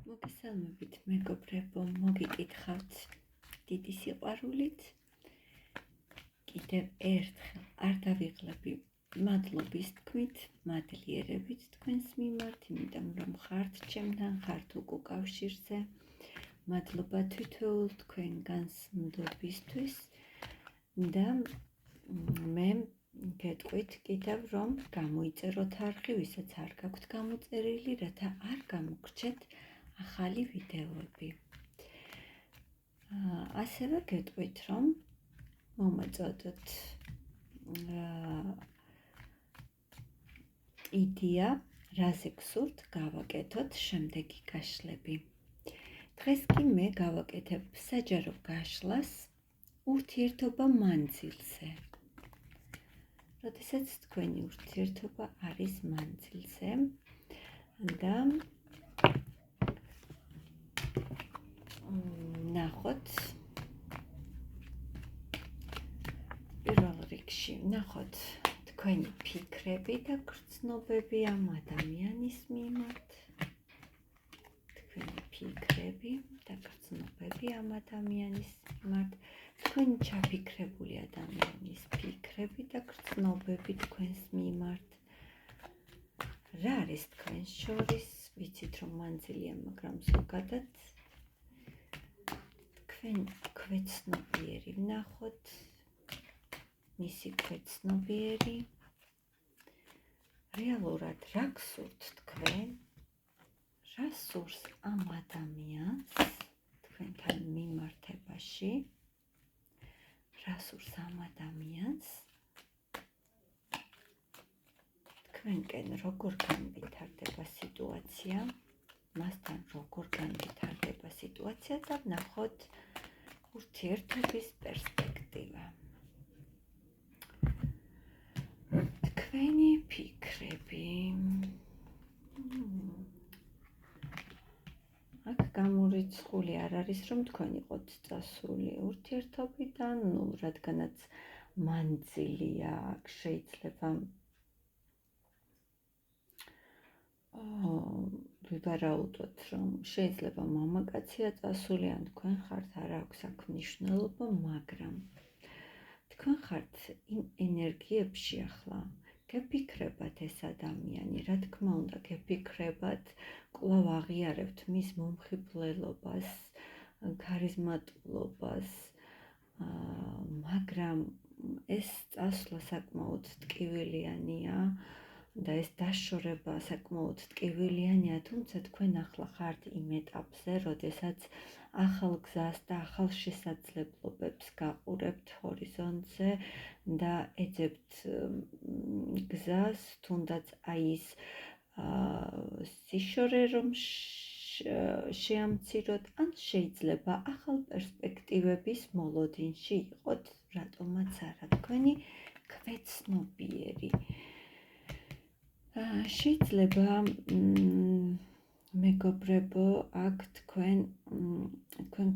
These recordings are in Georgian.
მოგესალმებით მეგობრებო, მოგიკითხავთ დიდი სიყვარულით. კიდევ ერთხელ არ დავიღლები მადლობის თქმით, მადლიერებით თქვენს მიმართ, იმიტომ რომ ხართ ჩემთან, ხართ უკავშირზე. მადლობა თითოეულ თქვენგანს მდობისთვის და მე გეტყვით კიდევ რომ გამოიწეროთ არხი, ვისაც არ გაქვთ გამოწერილი, რათა არ გამოგრჩეთ ახალი ვიდეოები. ასევე გეტყვით რომ მომაწოდოთ იდეა, რაზე გსურთ გავაკეთოთ შემდეგი გაშლები. დღეს კი მე გავაკეთებ საჯარო გაშლას ურთიერთობა მანძილზე. როდესაც თქვენი ურთიერთობა არის მანძილზე და ნახოთ პირველ რიგში ნახოთ თქვენი ფიქრები და გრძნობები ამ ადამიანის მიმართ. თქვენი ფიქრები და გრძნობები ამ ადამიანის მიმართ. თქვენი ჩაფიქრებული ადამიანის ფიქრები და გრძნობები თქვენს მიმართ. რა არის თქვენს შორის? ვიცით რომ მანძილია, მაგრამ ზოგადად თქვენ ქვეცნობიერი ვნახოთ. მისი ქვეცნობიერი. რეალურად რა გსურთ თქვენ? რა სურს ამ ადამიანს თქვენთან მიმართებაში? რა სურს ამ ადამიანს? თქვენკენ როგორ განვითარდება სიტუაცია? მასთან როგორ განვითარდება სიტუაცია და ვნახოთ ურთიერთობის პერსპექტივა. თქვენი ფიქრები. აქ გამორიცხული არ არის რომ თქვენ იყოთ წასული ურთიერთობიდან, რადგანაც მანძილია, აქ შეიძლება ვივარაუდოთ, რომ შეიძლება მამაკაცია წასული, ან თქვენ ხართ, არ აქვს აქ მნიშვნელობა, მაგრამ თქვენ ხართ იმ ენერგიებში ახლა, გეფიქრებათ ეს ადამიანი, რა თქმა უნდა, გეფიქრებათ, კვლავ აღიარებთ მის მომხიბლელობას, ქარიზმატულობას, მაგრამ ეს წასვლა საკმაოდ ტკივილიანია და ეს დაშორება საკმაოდ ტკივილიანია, თუმცა თქვენ ახლა ხართ იმ ეტაპზე, როდესაც ახალ გზას და ახალ შესაძლებლობებს გაყურებთ ჰორიზონტზე და ეძებთ გზას, თუნდაც აი ის სიშორე რომ შეამციროთ, ან შეიძლება ახალ პერსპექტივების მოლოდინში იყოთ, რატომაც არა, თქვენი ქვეცნობიერი. შეიძლება მეგობრებო, აქ თქვენ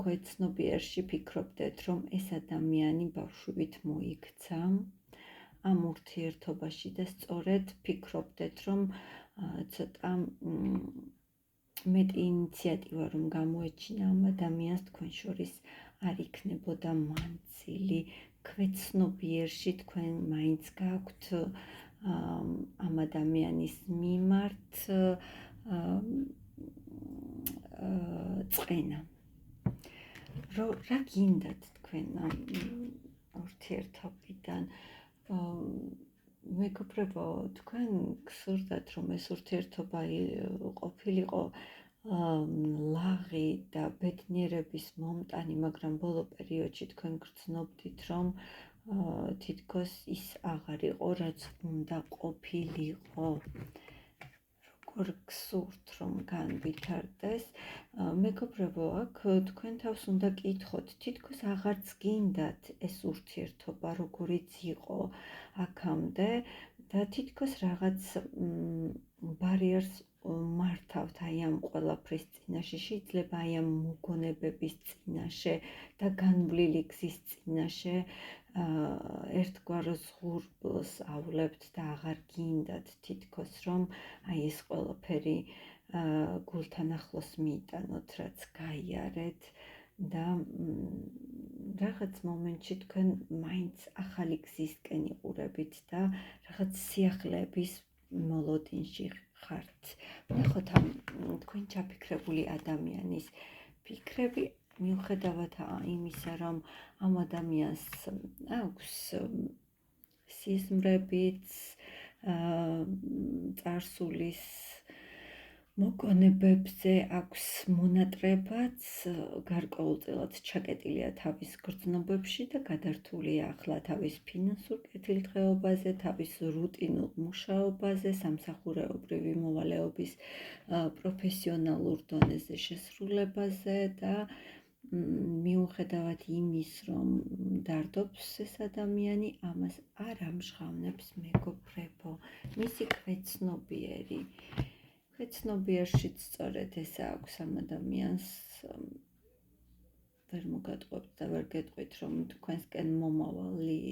ქვეცნობიერში ფიქრობდეთ, რომ ეს ადამიანი ბავშვით მოიქცა ამ ურთიერთობაში და სწორედ ფიქრობდეთ, რომ ცოტა მეტი ინიციატივა რომ გამოეჩინა ამ ადამიანს, თქვენ შორის არ იქნებოდა მანძილი. ქვეცნობიერში თქვენ მაინც გაქვთ ამ ადამიანის მიმართ წყენა. რა გინდათ თქვენ ამ ურთიერთობიდან? მეგობრებო, თქვენ გსურდათ რომ ეს ურთიერთობა ყოფილიყო ლაღი და ბედნიერების მომტანი, მაგრამ ბოლო პერიოდში თქვენ გრძნობდით რომ თითქოს ის აღარ იყო, რაც უნდა ყოფილიყო. როგორ გსურთ რომ განვითარდეს? მეგობრებო, აქ თქვენ თავს უნდა კითხოთ, თითქოს აღარც გინდათ ეს ურთიერთობა, როგორიც იყო აქამდე და თითქოს რაღაც ბარიერს მართავთ აი ამ ყველაფრის წინაშე, შეიძლება აი ამ მოგონებების წინაშე და განვლილი გზის წინაშე ერთგვარ ზღურბლს ავლებთ და აღარ გინდათ თითქოს რომ აი ეს ყველაფერი გულთან ახლოს მიიტანოთ, რაც გაიარეთ და რაღაც მომენტში თქვენ მაინც ახალი გზისკენ იყურებით და რაღაც სიახლეების მოლოდინში ხართ. ნახოთ ამ თქვენ ჩაფიქრებული ადამიანის ფიქრები მიუხედავად იმისა, რომ ამ ადამიანს აქვს სიზმრებიც, წარსულის მოგონებებზე აქვს მონატრებაც, გარკვეულწილად ჩაკეტილია თავის გრძნობებში და გადართულია ახლა თავის ფინანსურ კეთილდღეობაზე, თავის რუტინულ მუშაობაზე, სამსახურეობრივი მოვალეობის პროფესიონალურ დონეზე შესრულებაზე და მიუხედავად იმის, რომ დარდობს ეს ადამიანი, ამას არ ამჟღავნებს მეგობრებო, მისი ქვეცნობიერშიც სწორედ ეს აქვს ამ ადამიანს. ვერ მოგატყუებთ და ვერ გეტყვით, რომ თქვენსკენ მომავალი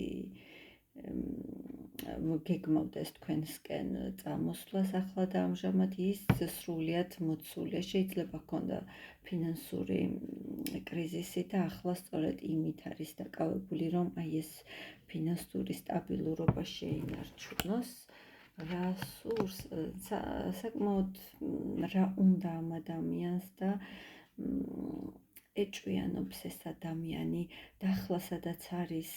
გეგმავდეს თქვენსკენ წამოსვლას ახლა და ამჟამად ის სრულიად მოცულია. შეიძლება ჰქონდა ფინანსური კრიზისი და ახლა სწორედ იმით არის დაკავებული, რომ აი ეს ფინანსური სტაბილურობა შეინარჩუნოს. რა სურს, საკმაოდ რა უნდა ამ ადამიანს და ეჭვიანობს ეს ადამიანი და ახლა სადაც არის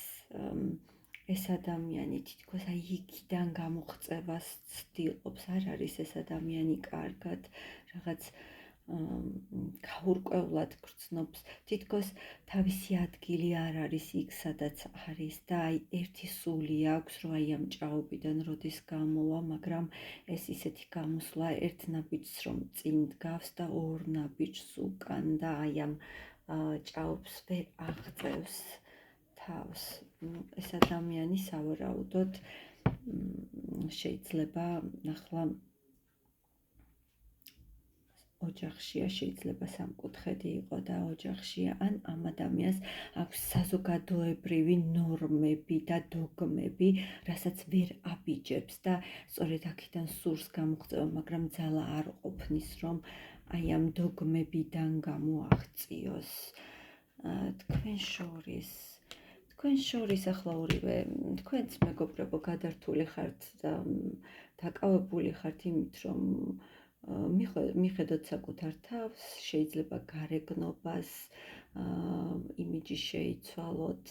ეს ადამიანი თითქოს აი იქიდან გამოღწევას ცდილობს. არ არის ეს ადამიანი კარგად, რაღაც გაურკვევლად გრძნობს, თითქოს თავისი ადგილი არ არის იქ, სადაც არის და აი ერთი სული აქვს, რომ აი ამ ჭაობიდან როდის გამოვა, მაგრამ ეს ისეთი გამოსვლა ერთ ნაბიჯს რომ წინ დგავს და ორ ნაბიჯს უკან და აი ამ ჭაობს ვერ აღწევს თავს. ეს ადამიანი სავარაუდოდ შეიძლება ახლა ოჯახშია, შეიძლება სამკუთხედი იყო და ოჯახშია, ან ამ ადამიანს აქვს საზოგადოებრივი ნორმები და დოგმები, რასაც ვერ აბიჯებს და სწორედ აქედან სურს გამოღწევა, მაგრამ ძალა არ ყოფნის, რომ აი ამ დოგმებიდან გამოაღწიოს. თქვენ შორის ახლა ორივე, თქვენც მეგობრებო გადართული ხართ და დაკავებული ხართ იმით, რომ მიხედოთ საკუთარ თავს, შეიძლება გარეგნობას, იმიჯი შეიცვალოთ,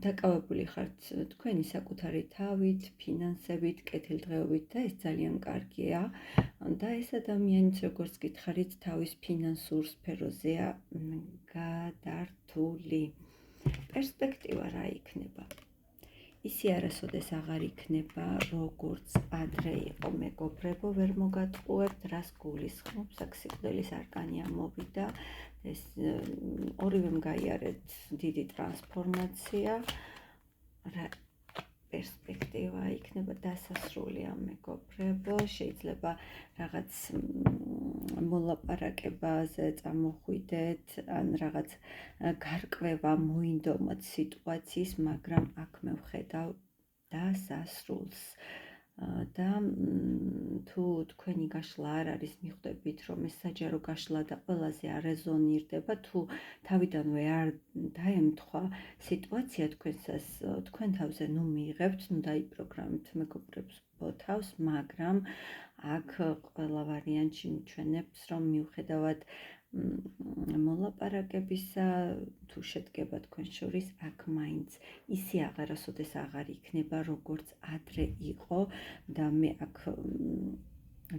დაკავებული ხართ თქვენი საკუთარი თავით, ფინანსებით, კეთილდღეობით და ეს ძალიან კარგია და ეს ადამიანიც როგორც გითხარით თავის ფინანსურ სფეროზეა გადართული. პერსპექტივა რა იქნება? ისი არასოდეს აღარ იქნება, როგორც ადრე იყო მეგობრებო, ვერ მოგატყუებთ, რას გულისხმობს, აქ სიკვდილის არკანი ამოვიდა, ეს ორივემ გაიარეთ დიდი ტრანსფორმაცია, რა პერსპექტივა იქნება დასასრულია მეგობრებო, შეიძლება რაღაც მოლაპარაკებაზე წამოხვიდეთ, ან რაღაც გარკვევა მოინდომოთ სიტუაციის, მაგრამ აქ მე ვხედავ დასასრულს და თუ თქვენი გაშლა არ არის, მიხვდებით, რომ ეს საჯარო გაშლა და ყველაზე არ რეზონირდება, თუ თავიდანვე არ დაემთხვა სიტუაცია თქვენ თავზე, ნუ მიიღებთ, ნუ დაიპროგრამებთ მეგობრებს თავს, მაგრამ აქ ყველა ვარიანტში მიჩვენებს, რომ მიუხედავად მოლაპარაკებისა, თუ შედგება თქვენ შორის, აქ მაინც ისი აღარასოდეს აღარ იქნება, როგორც ადრე იყო და მე აქ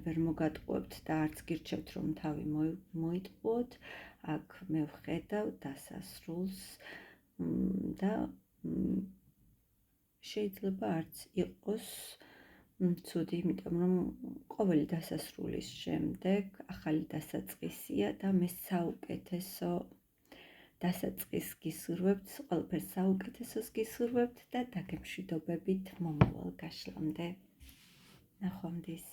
ვერ მოგატყუებთ და არც გირჩევთ, რომ თავი მოიტყუოთ, აქ მე ვხედავ დასასრულს და შეიძლება არც იყოს ცუდი, იმიტომ რომ ყოველი დასასრულის შემდეგ ახალი დასაწყისია და მე საუკეთესო დასაწყისს გისურვებთ, ყველაფერს საუკეთესოს გისურვებთ და დაგემშვიდობებით მომავალ გაშლამდე. ნახვამდის.